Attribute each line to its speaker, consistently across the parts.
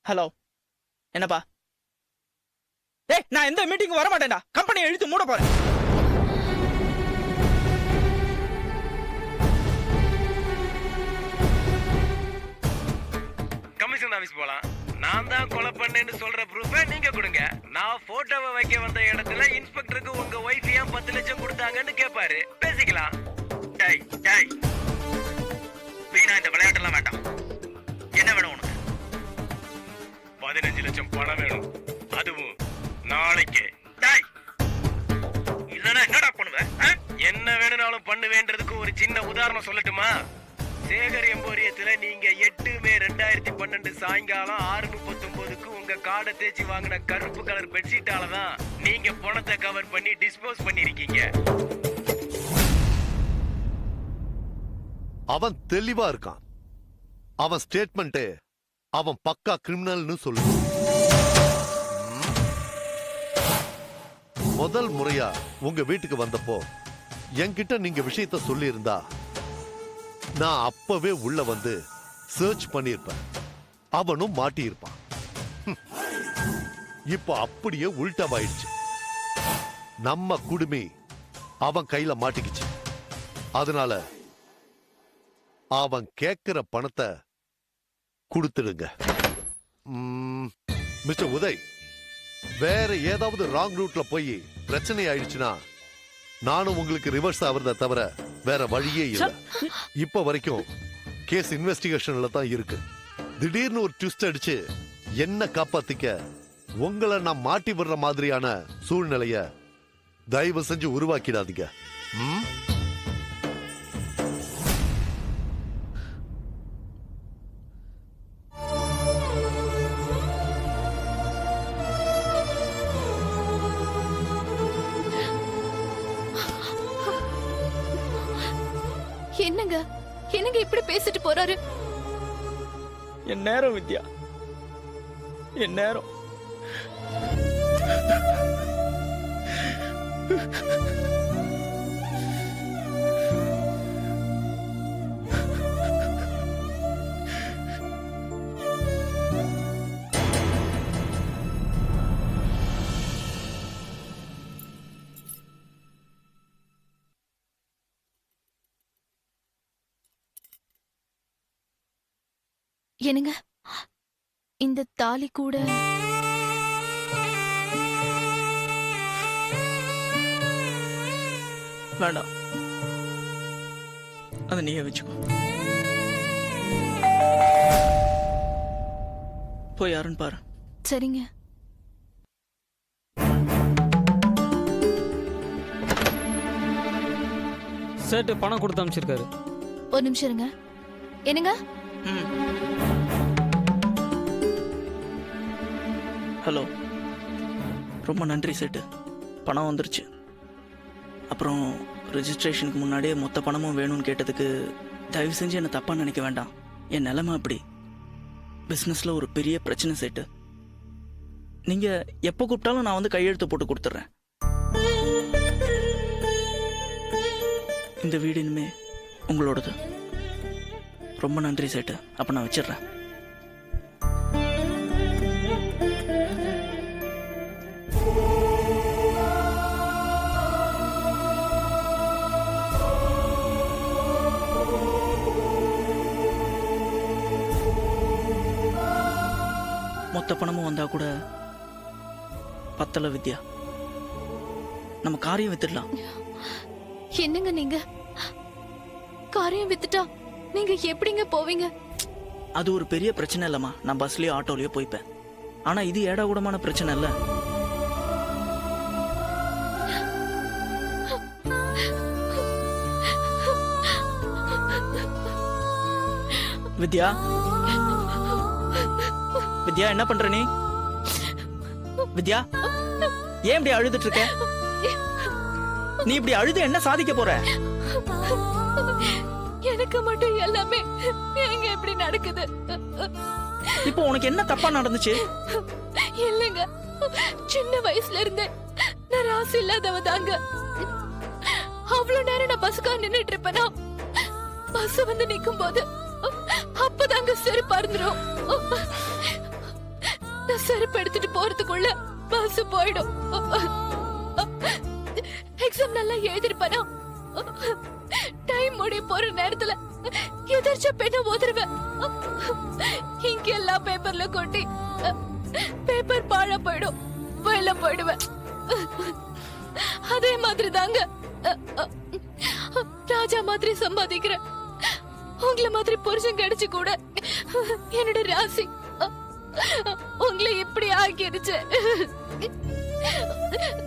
Speaker 1: Hello, என்னப்பா? டேய், நான் எந்த மீட்டிங்கும் வர மாட்டேன்டா. கம்பெனியை இழுத்து மூட போறேன்.
Speaker 2: கமிஷன் ஆபீஸ் போலாம். நான் தான் கொலை பண்ணேன்னு சொல்ற ப்ரூஃபை நீங்க கொடுங்க. நான் போட்டோவை வைக்க வந்த இடத்துல இன்ஸ்பெக்டருக்கு உங்க ஒய்ஃப் ஏன் 10 லட்சம் கொடுத்தாங்கன்னு கேட்பாரு. பேசிக்கலாம். டேய் டேய், வீணா இந்த விளையாட்டெல்லாம் வேண்டாம். என்ன வேணும் உனக்கு? 15 லட்சம் பணம் வேணும், அதுவும் நாளைக்கு. டேய், இல்லனா என்னடா பண்ணுவ? என்ன வேணும்னாலும் பண்ணுவேன்றதுக்கு ஒரு சின்ன உதாரணம் சொல்லட்டுமா? சேகர் எம்போரியத்துல நீங்க 8 மே 2012 சாயங்காலம் 6:39க்கு உங்க காடை தேய்ச்சி வாங்கின கருப்பு கலர் பெட்ஷீட்டாலதான் நீங்க பணத்தை கவர் பண்ணி டிஸ்போஸ் பண்ணிருக்கீங்க.
Speaker 3: அவன் தெளிவா இருக்கான். அவன் ஸ்டேட்மெண்ட் அவன் பக்கா கிரிமினல்னு சொல்லு. முதல் முறையா உங்க வீட்டுக்கு வந்தப்போ என்கிட்ட நீங்க விஷயத்த சொல்லி இருந்தா நான் அப்பவே உள்ள வந்து சர்ச் பண்ணிருப்பேன். அவனும் மாட்டியிருப்பான். இப்போ அப்படியே உள்டாவாயிடுச்சு. நம்ம குடுமி அவன் கையில மாட்டிக்கிச்சு. அதனால அவன் கேட்கிற பணத்தை கொடுத்துடுங்க. மிஸ்டர் உதய், வேற ஏதாவது ராங் ரூட்ல போய் பிரச்சனை ஆயிடுச்சுன்னா நானும் உங்களுக்கு ரிவர்ஸ் ஆவறத தவிர வேற வழியே இல்லை. இப்ப வரைக்கும் கேஸ் இன்வெஸ்டிகேஷன்ல தான் இருக்கு. திடீர்னு ஒரு ட்விஸ்ட் அடிச்சு என்ன காப்பாத்திக்க உங்களை நான் மாட்டி விடுற மாதிரியான சூழ்நிலைய தயவு செஞ்சு உருவாக்கிடாதீங்க.
Speaker 4: என்னங்க என்னங்க இப்படி பேசிட்டு போறாரு?
Speaker 1: என் நேரம் வித்யா, என் நேரம்.
Speaker 4: என்னங்க இந்த தாலி கூட
Speaker 1: வேண்டாம், அதை நீயே வச்சுக்கோ. போய் யாருன்னு பாரு.
Speaker 4: சரிங்க.
Speaker 5: சேட்டு பணம் கொடுத்து அனுப்பிச்சிருக்காரு.
Speaker 4: ஒரு நிமிஷம் இருங்க. என்னங்க?
Speaker 1: ஹலோ, ரொம்ப நன்றி சேட்டு. பணம் வந்துருச்சு. அப்புறம் ரெஜிஸ்ட்ரேஷனுக்கு முன்னாடியே மொத்த பணமும் வேணும்னு கேட்டதுக்கு தயவு செஞ்சு என்னை தப்பாக நினைக்க வேண்டாம். என் நிலைமை அப்படி. பிஸ்னஸில் ஒரு பெரிய பிரச்சனை சேட்டு. நீங்கள் எப்போ கூப்பிட்டாலும் நான் வந்து கையெழுத்து போட்டு கொடுத்துட்றேன். இந்த வீடு இனிமே உங்களோடது. ரொம்ப நன்றி சேட்டு. அப்போ நான் வச்சிடுறேன். மொத்த பணமும் வந்தா கூட பத்தல வித்யா. நம்ம காரியம் வித்துடலாம்.
Speaker 4: என்னங்க நீங்க காரியம் வித்துட்டா நீங்க எப்படிங்க போவீங்க?
Speaker 1: அது ஒரு பெரிய பிரச்சனை இல்லம்மா. நான் பஸ்லயோ ஆட்டோலயோ போய்ப்பேன். ஆனா இது ஏடாகூடமான பிரச்சனை இல்ல. வித்யா, வித்யா என்ன பண்ற நீ? வித்யா, ஏன் இப்படி அழுதுட்டு இருக்க? நீ இப்படி அழுது என்ன சாதிக்க போற?
Speaker 4: எனக்கு மட்டும் எல்லாமே எங்க எப்படி நடக்குது?
Speaker 1: இப்போ உனக்கு என்ன தப்பா நடந்துச்சு?
Speaker 4: இல்லங்க, சின்ன வயசுல இருந்தே நான் ராசி இல்லாதவ தாங்க. அவ்வளவு நேரம் நான் பஸ்ஸுக்காக நின்னுட்டு இருப்பேனா, பஸ் வந்து நிக்கும் போது அப்பதாங்க செருப்பா இருந்துரும். நான் செருப்பு எடுத்துட்டு போறதுக்குள்ள பஸ் போயிடும். எக்ஸாம் நல்லா எழுதிருப்பேனா? டைம் முடிய போற நேரத்துல எதிர்ச்ச பெண்ண ஓதுருவேன். இங்க எல்லா பேப்பர்ல கொட்டி பேப்பர் பாழ போயிடும், வெளில போயிடுவேன். அதே மாதிரி தாங்க ராஜா மாதிரி சம்பாதிக்கிறேன். உங்களை மாதிரி புருஷன் கிடைச்சு கூட என்னோட ராசி உங்களை இப்படி ஆக்கிடுச்சு.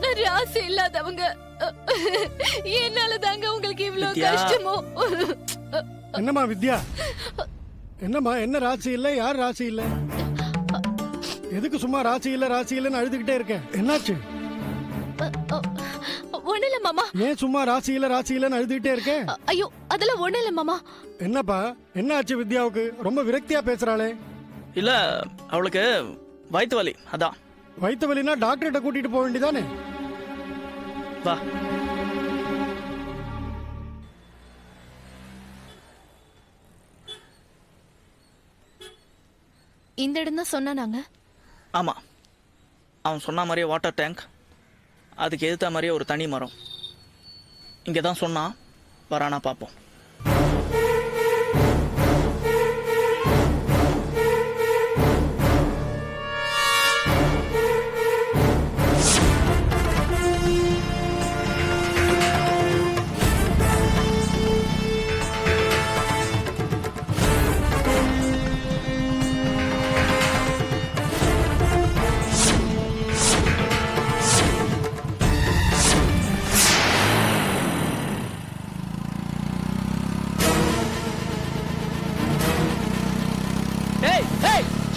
Speaker 4: நான் ராசி இல்லாதவங்க, என்னால தாங்க உங்களுக்கு இவ்வளவு
Speaker 1: வித்யா.
Speaker 4: கஷ்டமோ?
Speaker 6: என்னம்மா வித்யா, என்னம்மா என்ன ராசி இல்ல, யார் ராசி இல்ல? எதுக்கு சும்மா ராசி இல்லன்னு அழுதுகிட்டே இருக்கேன்? என்னாச்சு?
Speaker 4: ஒண்ணு இல்ல மாமா.
Speaker 6: ஏன் சும்மா ராசி இல்லன்னு அழுதுகிட்டே இருக்கேன்?
Speaker 4: ஐயோ அதெல்லாம் ஒண்ணு இல்ல மாமா.
Speaker 6: என்னப்பா என்னாச்சு வித்யாவுக்கு? ரொம்ப விரக்தியா பேசுறாளே.
Speaker 1: இல்ல அவளுக்கு வயிற்று வலி, அதான்.
Speaker 6: வயித்து வலினா டாக்டர்கிட்ட கூட்டிட்டு போக வேண்டியதானே?
Speaker 1: வா.
Speaker 4: இந்த இடம் தான் சொன்னாங்க.
Speaker 1: ஆமா, அவன் சொன்ன மாதிரியே வாட்டர் டேங்க், அதுக்கு எதிர்த்த மாதிரியே ஒரு தனி மரம். இங்கே தான் சொன்னான், வரானா பார்ப்போம்.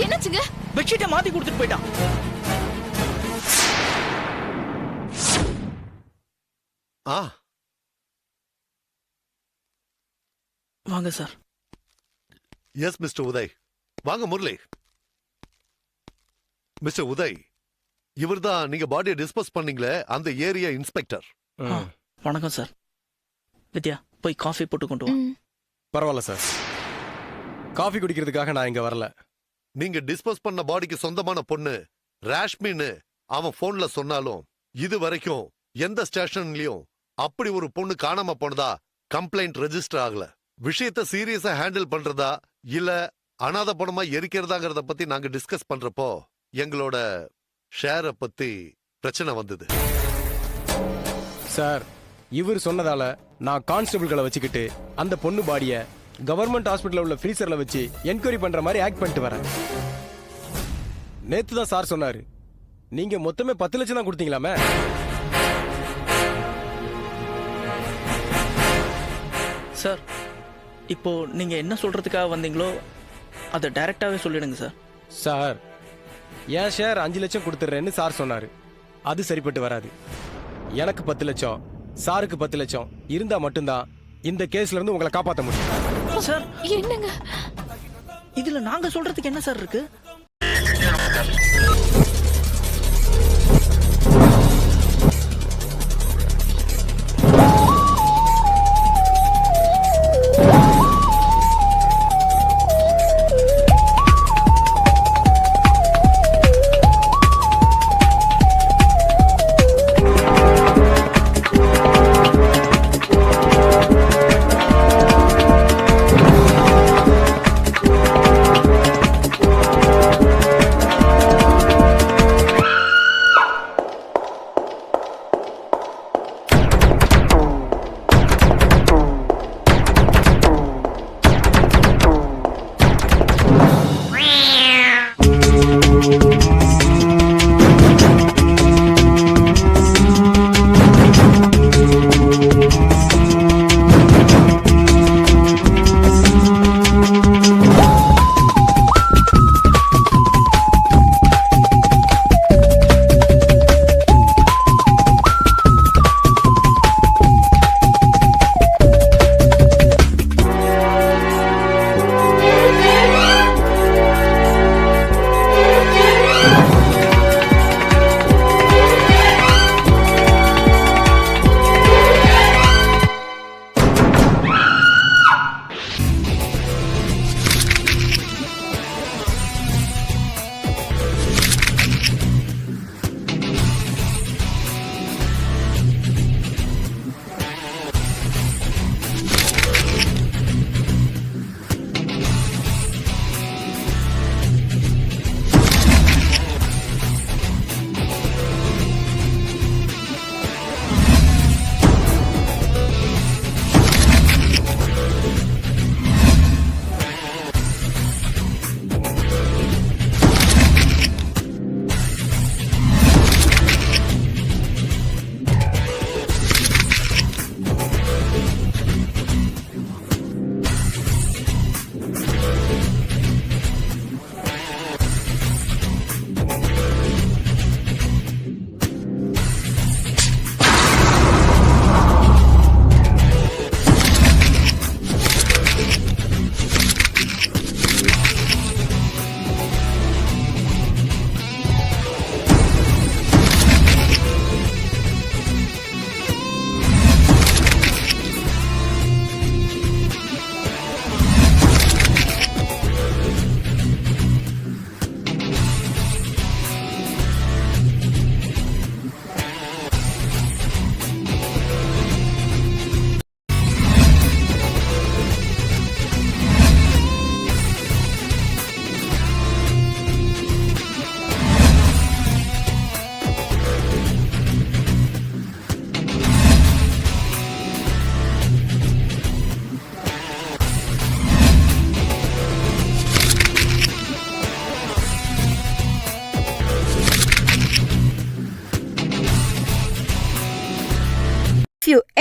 Speaker 4: என்னாச்சுங்க?
Speaker 1: பெட்ஷீட்டை மாத்தி கொடுத்துட்டு போயிட்டான்.
Speaker 3: ஆ
Speaker 1: வாங்க சார்.
Speaker 3: S mister Uday. வாங்க முரளி. மிஸ்டர் உதய், இவர்தான் நீங்க பாடியை டிஸ்போஸ் பண்ணீங்களே அந்த ஏரியா இன்ஸ்பெக்டர்.
Speaker 1: வணக்கம் சார். வித்யா, போய் காஃபி போட்டு கொண்டு வா.
Speaker 7: பரவாயில்ல சார், காஃபி குடிக்கிறதுக்காக நான் இங்க வரல.
Speaker 3: நீங்க டிஸ்போஸ் பண்ண பாடிக்கு சொந்தமான பொண்ணு ராஷ்மின்னு அவன் போன்ல சொன்னாலும் இது வரைக்கும் எந்த ஸ்டேஷன்லயும் அப்படி ஒரு பொண்ணு காணாம போனதா கம்ப்ளைண்ட் ரெஜிஸ்டர் ஆகல. விஷயத்தை சீரியஸா ஹேண்டில் பண்றதா இல்ல அனாத பணமா எரிக்கிறதாங்கிறத பத்தி நாங்க டிஸ்கஸ் பண்றப்போ எங்களோட ஷேரை பத்தி பிரச்சனை வந்தது.
Speaker 7: சார், இவர் சொன்னதால நான் கான்ஸ்டபிள்களை வச்சுக்கிட்டு அந்த பொண்ணு பாடிய கவர்மெண்ட் ஹாஸ்பிட்டல்ல உள்ள ஃப்ரீசர்ல வச்சு என்கொயரி பண்ற மாதிரி ஆக்ட் பண்ணிட்டு வரேன். நேத்து தான் சார் சொன்னாரு, நீங்க மொத்தமே 10 லட்சம் தான் கொடுத்தீங்களாமே.
Speaker 1: சார், இப்போ நீங்க என்ன சொல்றதுக்காக வந்தீங்களோ அதை டைரக்டாவே சொல்லிடுங்க சார்.
Speaker 7: சார், என் ஷேர் 5 லட்சம் கொடுத்துட்றேன்னு சார் சொன்னாரு. அது சரிப்பட்டு வராது. எனக்கு 10 லட்சம், சாருக்கு 10 லட்சம் இருந்தா மட்டும்தான் இந்த கேஸ்ல இருந்து உங்களை காப்பாற்ற முடியும்.
Speaker 1: சார்,
Speaker 4: என்னங்க
Speaker 1: இதுல நாங்க சொல்றதுக்கு என்ன சார் இருக்கு?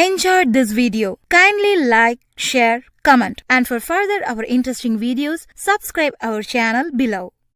Speaker 8: enjoyed this video, kindly like, share, comment, and for further our interesting videos, subscribe our channel below.